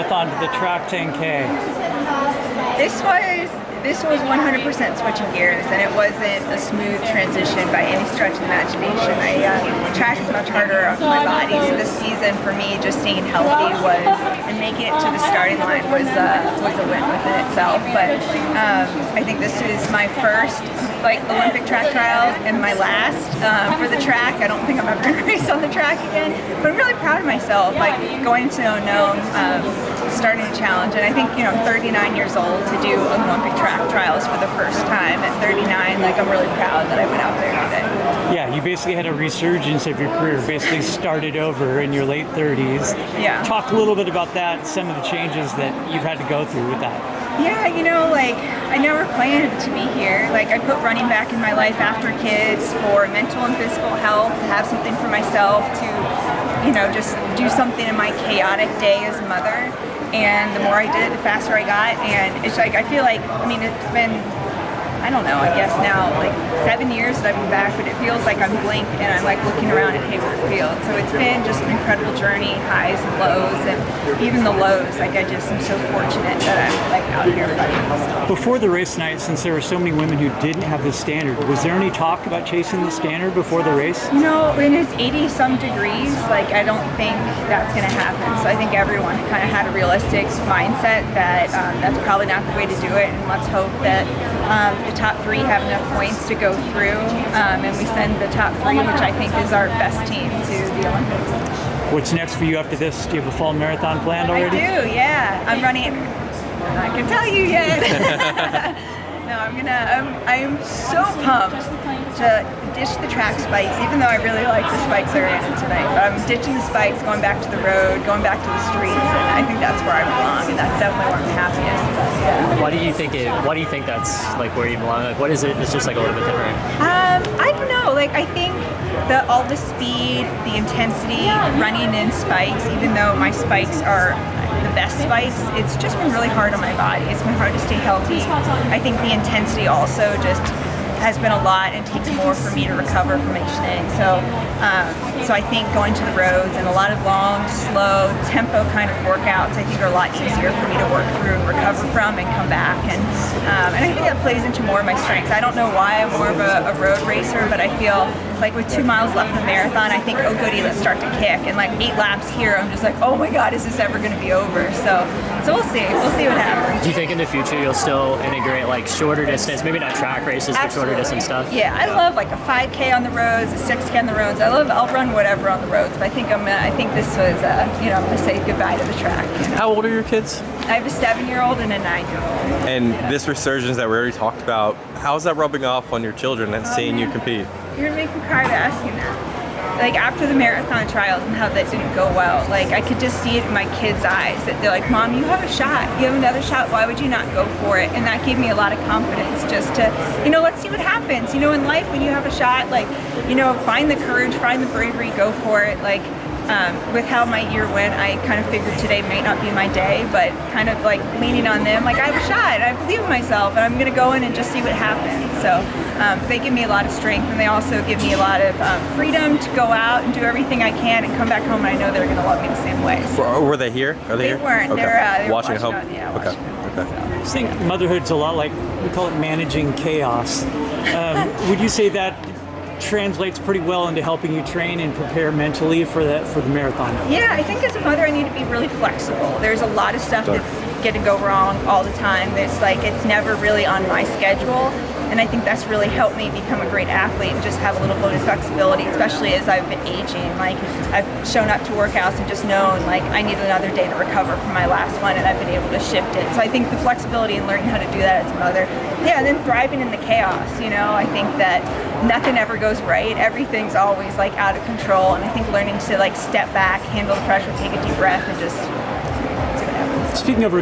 marathon to the track 10K? This was 100% switching gears, and it wasn't a smooth transition by any stretch of the imagination. Track is much harder on my body, so this season for me, just staying healthy and making it to the starting line was a win within itself. But I think this is my first Olympic track trials and my last for the track. I don't think I'm ever going to race on the track again, but I'm really proud of myself. Going to unknown, starting a challenge, and I think 39 years old to do Olympic track trials for the first time at 39. I'm really proud that I went out there today. Yeah, you basically had a resurgence of your career. Basically started over in your late 30s. Yeah. Talk a little bit about that. Some of the changes that you've had to go through with that. Yeah, I never planned to be here. I put running back in my life after kids for mental and physical health, to have something for myself, to, just do something in my chaotic day as a mother. And the more I did it, the faster I got. And it's I feel it's been, I don't know, I guess now 7 years that I've been back, but it feels like I'm blinked and I'm looking around at Hayward Field. So it's been just an incredible journey, highs and lows, and even the lows, I just am so fortunate that I'm out here fighting. Before the race tonight, since there were so many women who didn't have the standard, was there any talk about chasing the standard before the race? When it's 80 some degrees, I don't think that's going to happen. So I think everyone kind of had a realistic mindset that that's probably not the way to do it, and let's hope that the top three have enough points to go through, and we send the top three, which I think is our best team, to the Olympics. What's next for you after this? Do you have a fall marathon planned already? I do, yeah. I'm running. I can tell you yet. No, I'm so pumped to ditch the track spikes, even though I really like the spikes I ran in tonight. But I'm ditching the spikes, going back to the road, going back to the streets, and I think that's where I belong, and that's definitely where I'm happiest. Yeah. Why do you think that's where you belong? What is it? It's just a little bit different. I don't know. I think all the speed, the intensity, running in spikes, even though my spikes are the best spikes, it's just been really hard on my body. It's been hard to stay healthy. I think the intensity also just has been a lot and takes more for me to recover from each thing. So I think going to the roads and a lot of long, slow, tempo kind of workouts, I think are a lot easier for me to work through and recover from and come back. And I think that plays into more of my strengths. I don't know why I'm more of a road racer, but I feel with 2 miles left in the marathon, I think, oh goody, let's start to kick. And 8 laps here, I'm just oh my God, is this ever going to be over? So we'll see. We'll see what happens. Do you think in the future you'll still integrate shorter distance, maybe not track races, but shorter distance stuff? Yeah, I love a 5K on the roads, a 6K on the roads. I'll run whatever on the roads. But I think this was I'm going to say goodbye to the track. How old are your kids? I have a 7-year-old and a 9-year-old. And this resurgence that we already talked about, how's that rubbing off on your children and seeing you compete? You're making me cry to asking that. After the marathon trials and how that didn't go well, I could just see it in my kids' eyes that they're Mom, you have a shot. You have another shot. Why would you not go for it? And that gave me a lot of confidence just to, let's see what happens. In life when you have a shot, find the courage, find the bravery, go for it. With how my year went, I kind of figured today may not be my day, but kind of leaning on them, I have a shot, I believe in myself, and I'm going to go in and just see what happens. So they give me a lot of strength, and they also give me a lot of freedom to go out and do everything I can and come back home, and I know they're going to love me the same way. So. Were they here? Are they here? Weren't. Okay. They're watching at home? Yeah, okay. Watching. Okay. I just think motherhood's a lot we call it managing chaos. Would you say that translates pretty well into helping you train and prepare mentally for the marathon? Yeah, I think as a mother I need to be really flexible. There's a lot of stuff that's going to go wrong all the time. There's it's never really on my schedule, and I think that's really helped me become a great athlete and just have a little bit of flexibility, especially as I've been aging. I've shown up to workouts and just known I need another day to recover from my last one, and I've been able to shift it. So I think the flexibility and learning how to do that as a mother. Yeah, and then thriving in the chaos. I think that nothing ever goes right. Everything's always out of control, and I think learning to step back, handle the pressure, take a deep breath, and just see what happens. Speaking of